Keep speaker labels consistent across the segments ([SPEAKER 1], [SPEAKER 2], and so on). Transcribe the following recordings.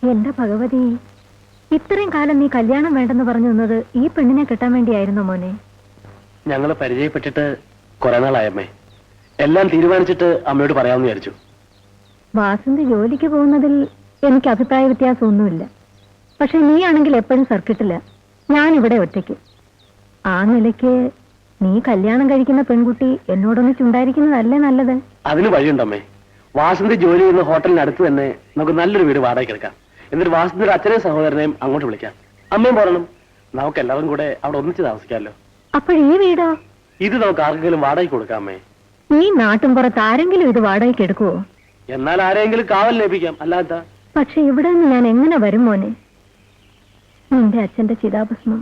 [SPEAKER 1] എന്റെ ഭഗവതി, ഇത്രയും കാലം നീ കല്യാണം വേണ്ടെന്ന് പറഞ്ഞു നിന്നത് ഈ പെണ്ണിനെ കിട്ടാൻ വേണ്ടിയായിരുന്നു മോനെ?
[SPEAKER 2] ഞങ്ങൾ പരിചയപ്പെട്ടിട്ട് കുറെ നാളായമ്മേ. എല്ലാം തീരുമാനിച്ചിട്ട് അമ്മയോട് പറയാമെന്ന് വിചാരിച്ചു.
[SPEAKER 1] വാസന്തി ജോലിക്ക് പോകുന്നതിൽ എനിക്ക് അഭിപ്രായ വ്യത്യാസമൊന്നുമില്ല. പക്ഷെ നീ ആണെങ്കിൽ എപ്പോഴും സർക്കിട്ടില്ല, ഞാനിവിടെ ഒറ്റയ്ക്ക്. ആ നിലയ്ക്ക് നീ കല്യാണം കഴിക്കുന്ന പെൺകുട്ടി എന്നോടൊന്നിച്ചുണ്ടായിരിക്കുന്നതല്ലേ നല്ലത്?
[SPEAKER 2] അതിന് വഴിയുണ്ടമ്മേ. വാസന്തി ജോലി ചെയ്യുന്ന ഹോട്ടലിനടുത്ത് തന്നെ നമുക്ക് നല്ലൊരു വീട് വാടകയ്ക്ക് എടുക്കാം. എന്നിട്ട് വാസന്തിയുടെ അച്ഛനെയും സഹോദരനെയും അങ്ങോട്ട് വിളിക്കാം. അമ്മയും പോരണം. നമുക്ക് എല്ലാവരും കൂടെ അവിടെ ഒന്നിച്ച് താമസിക്കാമല്ലോ.
[SPEAKER 1] അപ്പോഴീ വീടോ?
[SPEAKER 2] ഇത് നമുക്ക് ആർക്കെങ്കിലും വാടകയ്ക്ക് കൊടുക്കാമേ.
[SPEAKER 1] ഈ നാട്ടും പുറത്ത് ആരെങ്കിലും ഇത് വാടകയ്ക്ക് എടുക്കുവോ?
[SPEAKER 2] എന്നാൽ ആരെങ്കിലും കാവൽ ലഭിക്കാം, അല്ലാത്ത.
[SPEAKER 1] പക്ഷെ ഇവിടെ നിന്ന് ഞാൻ എങ്ങനെ വരും മോനെ? നിന്റെ അച്ഛന്റെ ചിതാഭസ്മം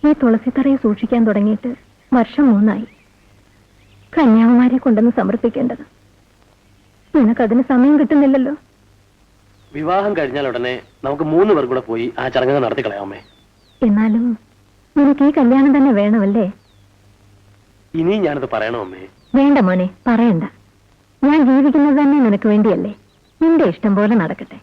[SPEAKER 1] ഈ തുളസിത്തറയെ സൂക്ഷിക്കാൻ തുടങ്ങിയിട്ട് വർഷം 3 കന്യാകുമാരിയെ കൊണ്ടുവന്ന് സമർപ്പിക്കേണ്ടത്. നിനക്കതിന് സമയം കിട്ടുന്നില്ലല്ലോ.
[SPEAKER 2] വിവാഹം കഴിഞ്ഞാൽ ഉടനെ നമുക്ക് 3 പേർ കൂടെ പോയി ആ ചടങ്ങ് നടത്തി കളയാമേ.
[SPEAKER 1] എന്നാലും നിനക്ക് ഈ കല്യാണം തന്നെ വേണമല്ലേ?
[SPEAKER 2] ഇനിയും ഞാനത് പറയണോ അമ്മേ?
[SPEAKER 1] വേണ്ട മോനെ, പറയണ്ട. ഞാൻ ജീവിക്കുന്നത് തന്നെ നിനക്ക് വേണ്ടിയല്ലേ. നിന്റെ ഇഷ്ടം പോലെ നടക്കട്ടെ.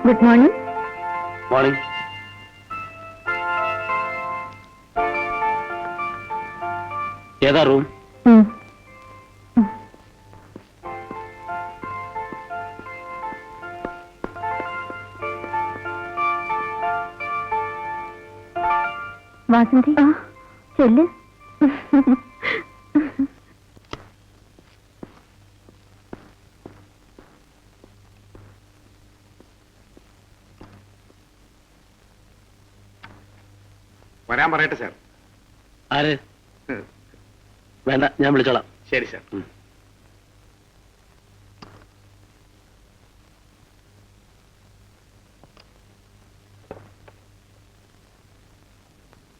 [SPEAKER 1] Good morning.
[SPEAKER 2] മോർണിംഗ്. ഏതാ റൂം?
[SPEAKER 1] വാസന്തി, ചെല്ല്.
[SPEAKER 3] വരാൻ പറയട്ടെ സാർ.
[SPEAKER 2] ആര്? വേണ്ട, ഞാൻ വിളിച്ചോളാം.
[SPEAKER 3] ശരി സാർ.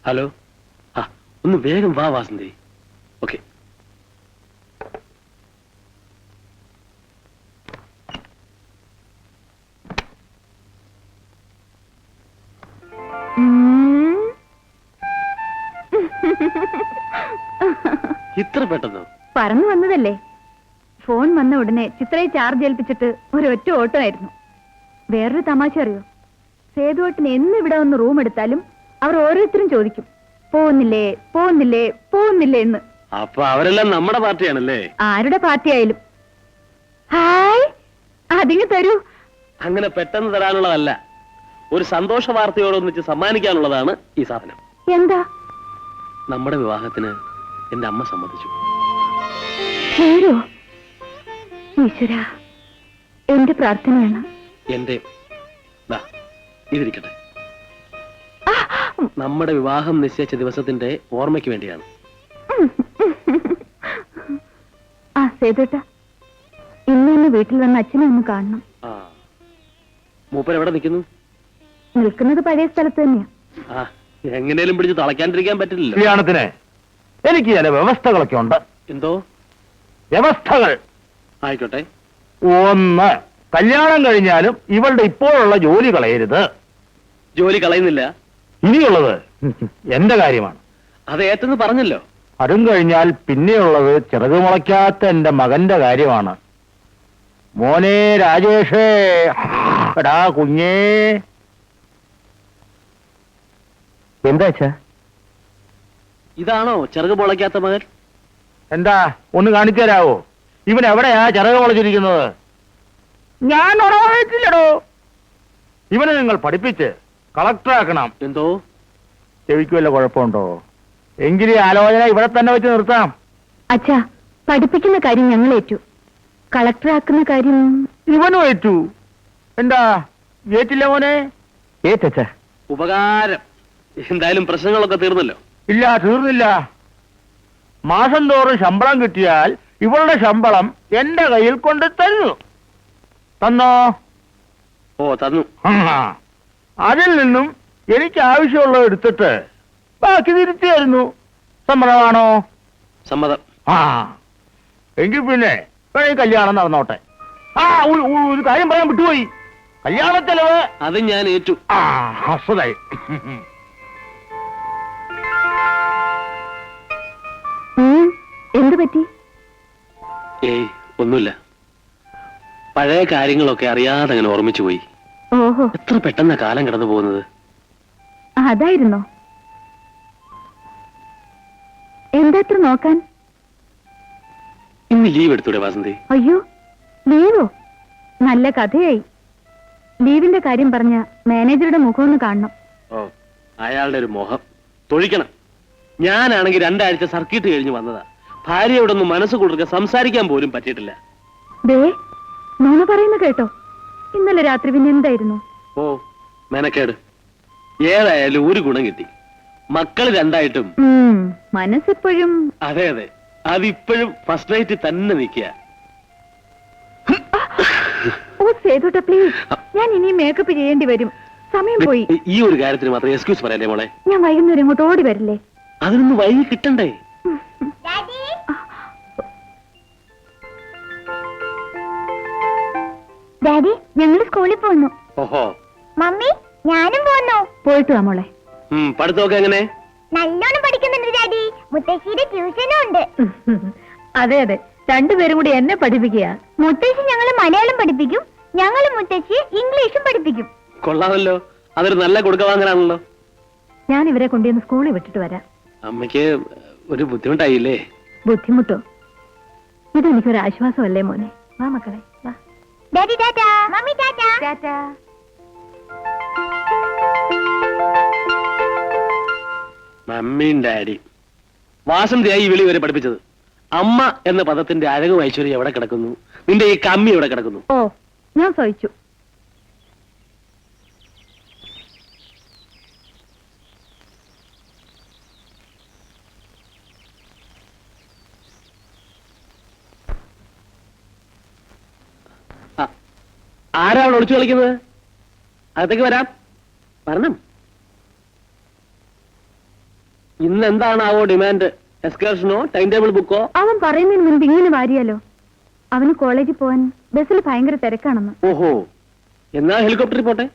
[SPEAKER 2] ഹലോ. ആ, ഒന്ന് വേഗം വാ വാസന്തി. ഓക്കെ. ഇത്ര പെട്ടെന്നോ?
[SPEAKER 1] പറന്നു വന്നതല്ലേ. ഫോൺ വന്ന ഉടനെ ചിത്രയെ ചാർജ് ഏൽപ്പിച്ചിട്ട് ഒരൊറ്റ ഓട്ടമായിരുന്നു. വേറൊരു തമാശ അറിയോ? സേതുവട്ടിന് എന്ന് ഇവിടെ വന്ന് റൂം എടുത്താലും അവർ ഓരോരുത്തരും ചോദിക്കും, പോകുന്നില്ലേ പോകുന്നില്ലേ പോകുന്നില്ലേ എന്ന്.
[SPEAKER 2] അപ്പൊ അവരെല്ലാം നമ്മുടെ പാർട്ടിയാണല്ലേ?
[SPEAKER 1] ആരുടെ പാർട്ടി ആയാലും. ഹായ്, അതിങ്ങ് തരൂ.
[SPEAKER 2] അങ്ങനെ പെട്ടെന്ന് തരാനുള്ളതല്ല, ഒരു സന്തോഷ വാർത്തയോടൊന്നിച്ച് സമ്മാനിക്കാനുള്ളതാണ് ഈ സാധനം.
[SPEAKER 1] എന്താ?
[SPEAKER 2] നമ്മുടെ വിവാഹത്തിന് എന്റെ അമ്മ സമ്മതിച്ചു.
[SPEAKER 1] ശരിയോ? ഈശ്വര, എന്റെ പ്രാർത്ഥനയാണ്.
[SPEAKER 2] എന്റെ ഇതിരിക്കട്ടെ. നമ്മുടെ വിവാഹം നിശ്ചയിച്ച ദിവസത്തിന്റെ ഓർമ്മയ്ക്ക് വേണ്ടിയാണ്.
[SPEAKER 1] ആ സേതുട്ട, ഇന്ന് വീട്ടിൽ വന്ന് അച്ഛനെ ഒന്ന് കാണണം.
[SPEAKER 2] മൂപ്പർ എവിടെ നിൽക്കുന്നു?
[SPEAKER 1] നിൽക്കുന്നത് പഴയ സ്ഥലത്ത് തന്നെയാ.
[SPEAKER 2] എങ്ങനെയും പിടിച്ച് തളയ്ക്കാണ്ടിരിക്കാൻ പറ്റില്ലല്ലോ.
[SPEAKER 3] കല്യാണത്തിന് എനിക്ക് ചില വ്യവസ്ഥകളൊക്കെ ഉണ്ട്.
[SPEAKER 2] എന്തോ
[SPEAKER 3] വ്യവസ്ഥകൾ?
[SPEAKER 2] ആയിക്കോട്ടെ.
[SPEAKER 3] 1, കല്യാണം കഴിഞ്ഞാലും ഇവളുടെ ഇപ്പോഴുള്ള ജോലി കളയരുത്.
[SPEAKER 2] ജോലി കളയുന്നില്ല.
[SPEAKER 3] ഇനിയുള്ളത് എന്റെ കാര്യമാണ്.
[SPEAKER 2] അത് ഏറ്റെന്ന് പറഞ്ഞല്ലോ.
[SPEAKER 3] അതും കഴിഞ്ഞാൽ പിന്നെയുള്ളത് ചിറക് മുളയ്ക്കാത്ത എന്റെ മകന്റെ കാര്യമാണ്. മോനെ രാജേഷേ, എടാ കുഞ്ഞേ. എന്താ അച്ഛാ?
[SPEAKER 2] ഇതാണോ ചിറക് മുളയ്ക്കാത്ത മകൻ?
[SPEAKER 3] എന്താ, ഒന്ന് കാണിച്ചു തരാവോ? ഇവൻ എവിടെയാ ചിറക് മുളച്ചിരിക്കുന്നത്? ഞാൻ ഉറവായിട്ടില്ലടോ. ഇവനെ നിങ്ങൾ പഠിപ്പിച്ച് കളക്ടറാക്കണം.
[SPEAKER 2] എന്തോ?
[SPEAKER 3] ചെവിക്ക് വല്ല കുഴപ്പമുണ്ടോ? എങ്കിലും ആലോചന ഇവിടെ തന്നെ വെച്ച് നിർത്താം.
[SPEAKER 1] അച്ഛാ, പഠിപ്പിക്കുന്ന കാര്യം ഞങ്ങൾ ഏറ്റു. കളക്ടറാക്കുന്ന കാര്യം
[SPEAKER 3] ഇവനും ഏറ്റു. എന്താ ഏറ്റില്ല മോനെ? ഏറ്റച്ച
[SPEAKER 2] ഉപകാരം. എന്തായാലും പ്രശ്നങ്ങളൊക്കെ തീർന്നല്ലോ.
[SPEAKER 3] ഇല്ല, തീർന്നില്ല. മാസം തോറും ശമ്പളം കിട്ടിയാൽ ഇവളുടെ ശമ്പളം എന്റെ കയ്യിൽ കൊണ്ട് തരുന്നു. തന്നോ?
[SPEAKER 2] ഓ തന്നു.
[SPEAKER 3] ആ, അതിൽ നിന്നും എനിക്ക് ആവശ്യമുള്ളത് എടുത്തിട്ട് ബാക്കി തിരിച്ചു തരുന്നു. സമ്മതമാണോ?
[SPEAKER 2] സമ്മതം.
[SPEAKER 3] ആ, എങ്കിൽ പിന്നെ ഈ കല്യാണം നടന്നോട്ടെ. ആ, ഒരു കാര്യം പറയാൻ വിട്ടുപോയി. കല്യാണ ചെലവ്
[SPEAKER 2] അത് ഞാൻ ഏറ്റു.
[SPEAKER 3] ആ, അസുതായി.
[SPEAKER 1] എന്തു പറ്റി?
[SPEAKER 2] ഏയ് ഒന്നുമില്ല. പഴയ കാര്യങ്ങളൊക്കെ അറിയാതെ അങ്ങനെ ഓർമ്മിച്ചു പോയി.
[SPEAKER 1] ഓഹോ,
[SPEAKER 2] എത്ര പെട്ടെന്ന കാലം കടന്നു പോകുന്നത്.
[SPEAKER 1] അതായിരുന്നോ? എന്താ ഇത്ര നോക്കാൻ?
[SPEAKER 2] ഇന്ന് ലീവ് എടുത്തൂടെ വാസന്തി?
[SPEAKER 1] അയ്യോ, ലീവോ? നല്ല കഥയായി. ലീവിന്റെ കാര്യം പറഞ്ഞ മാനേജറുടെ മുഖം ഒന്ന് കാണണം.
[SPEAKER 2] ഓ, അയാളുടെ ഒരു മോഹം തൊഴിക്കണം. ഞാനാണെങ്കിൽ 2 ആഴ്ച സർക്കിട്ട് കഴിഞ്ഞ് വന്നതാ. ഭാര്യയോടെ ഒന്ന് മനസ്സ് കൊടുക്കുക സംസാരിക്കാൻ പോലും പറ്റിയിട്ടില്ല.
[SPEAKER 1] ദേ, നോണ പറയുന്ന കേട്ടോ? ഇന്നലെ രാത്രി പിന്നെ എന്തായിരുന്നു?
[SPEAKER 2] ഓ, മെനക്കേട്. ഏതായാലും ഒരു ഗുണം കിട്ടി. മക്കള് 2ആയിട്ടും.
[SPEAKER 1] മനസ്സിപ്പോഴും.
[SPEAKER 2] അതെ അതെ, അതിപ്പോഴും ഫസ്റ്റ് നൈറ്റ് തന്നെ നിൽക്കുക.
[SPEAKER 1] ഓ സേതുട്ട പ്ലീസ്, ഞാൻ ഇനി മേക്കപ്പ് ചെയ്യേണ്ടി വരും. സമയം പോയി.
[SPEAKER 2] ഈ ഒരു കാര്യത്തിന് മാത്രം എക്സ്ക്യൂസ് പറയല്ലേ മോളെ?
[SPEAKER 1] ഞാൻ വൈകുന്നേരം ഇങ്ങോട്ട് ഓടി വരില്ലേ?
[SPEAKER 2] അതിനൊന്ന് വൈകി കിട്ടണ്ടേ?
[SPEAKER 1] ഡാഡി, ഞങ്ങൾ സ്കൂളിൽ പോന്നു.
[SPEAKER 2] ഓഹോ.
[SPEAKER 1] മമ്മി, ഞാനും പോന്നു. പോയിട്ട് വാ മോളെ.
[SPEAKER 2] പഠിത്തമൊക്കെ എങ്ങനെ?
[SPEAKER 1] നല്ലോണം പഠിക്കുന്നുണ്ട് ഡാഡി. മുത്തശ്ശിയുടെ ട്യൂഷനും ഉണ്ട്. അതെ അതെ, രണ്ടുപേരും കൂടി എന്നെ പഠിപ്പിക്കുക. മുത്തശ്ശി ഞങ്ങളെ മലയാളം പഠിപ്പിക്കും, ഞങ്ങളും മുത്തശ്ശി ഇംഗ്ലീഷും പഠിപ്പിക്കും.
[SPEAKER 2] കൊള്ളാമല്ലോ, അതൊരു നല്ല കൊടുക്ക വാങ്ങാനാണല്ലോ.
[SPEAKER 1] ഞാൻ ഇവരെ കൊണ്ടുവന്ന് സ്കൂളിൽ വിട്ടിട്ട് വരാം.
[SPEAKER 2] അമ്മയ്ക്ക് ഒരു ബുദ്ധിമുട്ടായില്ലേ?
[SPEAKER 1] ബുദ്ധിമുട്ടോ? ഇതെനിക്കൊരു ആശ്വാസമല്ലേ മോനെ. വാ മക്കളെ, വാ. ഡാഡി ടാറ്റാ. മമ്മി ടാറ്റാ. ടാറ്റാ.
[SPEAKER 2] മമ്മിയും ഡാഡി വാസന്തിയായി ഈ വിളി വരെ പഠിപ്പിച്ചത്. അമ്മ എന്ന പദത്തിന്റെ അഴകും ഐശ്വര്യം എവിടെ കിടക്കുന്നു? നിന്റെ ഈ കമ്മി എവിടെ കിടക്കുന്നു?
[SPEAKER 1] ഓ, ഞാൻ സഹിച്ചു.
[SPEAKER 2] ആരാണ് ഒളിച്ചു കളിക്കുന്നത്? അകത്തേക്ക് വരാം. വരണം. ഇന്ന് എന്താണാവോ ഡിമാൻഡ്? എക്സ്കർഷനോ ടൈം ടേബിൾ ബുക്കോ?
[SPEAKER 1] അവൻ പറയുന്നതിന് മുൻപ് ഇങ്ങനെ വാരിയാലോ? അവന് കോളേജിൽ പോവാൻ ബസ്സിൽ ഭയങ്കര തിരക്കാണെന്ന്.
[SPEAKER 2] ഓഹോ, എന്നാ ഹെലികോപ്റ്ററിൽ പോട്ടെ.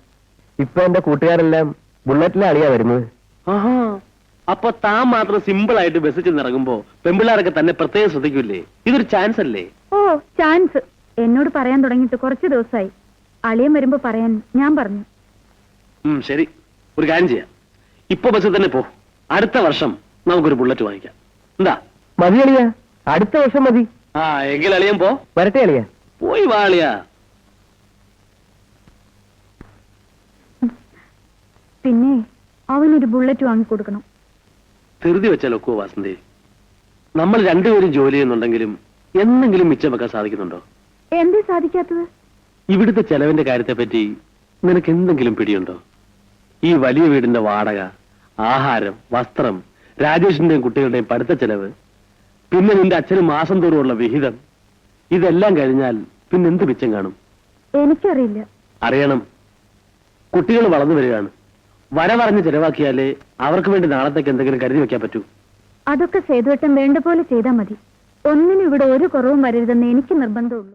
[SPEAKER 3] ഇപ്പൊ എന്റെ കൂട്ടുകാരെല്ലാം ബുള്ളറ്റിലാളിയാ വരുന്നത്.
[SPEAKER 2] ആഹാ, അപ്പൊ താൻ മാത്രം സിമ്പിൾ ആയിട്ട് ബസ്സിൽ ചെന്നിറങ്ങുമ്പോ പെമ്പിള്ളാരൊക്കെ തന്നെ പ്രത്യേകം ശ്രദ്ധിക്കൂലേ? ഇതൊരു ചാൻസ് അല്ലേ?
[SPEAKER 1] ഓ, ചാൻസ് എന്നോട് പറയാൻ തുടങ്ങിയിട്ട് കുറച്ച് ദിവസമായി. അളിയൻ വരുമ്പോ പറയാൻ ഞാൻ പറഞ്ഞു.
[SPEAKER 2] ശരി, ഒരു കാര്യം ചെയ്യാം. ഇപ്പൊ ബസ്സിൽ തന്നെ പോ. അടുത്ത വർഷം നമുക്കൊരു ബുള്ളറ്റ് വാങ്ങിക്കാം. എന്താ?
[SPEAKER 3] മതി അളിയ, അടുത്ത വർഷം മതി.
[SPEAKER 2] ആ, എങ്കിൽ അളിയൻ പോ.
[SPEAKER 3] വരട്ടെ അളിയ.
[SPEAKER 2] പോയി വാളിയാ.
[SPEAKER 1] പിന്നെ അവനൊരു ബുള്ളറ്റ് വാങ്ങിക്കൊടുക്കണം.
[SPEAKER 2] ധൃതി വെച്ചാൽ ഒക്കുവോ വാസന്തി? നമ്മൾ രണ്ടുപേരും ജോലി ചെയ്യുന്നുണ്ടെങ്കിലും എന്തെങ്കിലും മിച്ചം വെക്കാൻ സാധിക്കുന്നുണ്ടോ?
[SPEAKER 1] എന്തേ സാധിക്കാത്തത്?
[SPEAKER 2] ഇവിടുത്തെ ചെലവിന്റെ കാര്യത്തെ പറ്റി നിനക്ക് എന്തെങ്കിലും പിടിയുണ്ടോ? ഈ വലിയ വീടിന്റെ വാടക, ആഹാരം, വസ്ത്രം, രാജേഷിന്റെയും കുട്ടികളുടെയും പഠിത്ത ചെലവ്, പിന്നെ നിന്റെ അച്ഛന് മാസം തോറുമുള്ള വിഹിതം, ഇതെല്ലാം കഴിഞ്ഞാൽ പിന്നെ എന്ത് മിച്ചം കാണും?
[SPEAKER 1] എനിക്കറിയില്ല.
[SPEAKER 2] അറിയണം. കുട്ടികൾ വളർന്നു വരികയാണ്. വരവറിഞ്ഞ് ചെലവാക്കിയാലേ അവർക്ക് വേണ്ടി നാളത്തേക്ക് എന്തെങ്കിലും കരുതി വെക്കാൻ പറ്റൂ.
[SPEAKER 1] അതൊക്കെ സേതുവേട്ടൻ വേണ്ട പോലെ ചെയ്താൽ മതി. ഒന്നിനും ഇവിടെ ഒരു കുറവും വരരുതെന്ന് എനിക്ക് നിർബന്ധമുള്ളൂ.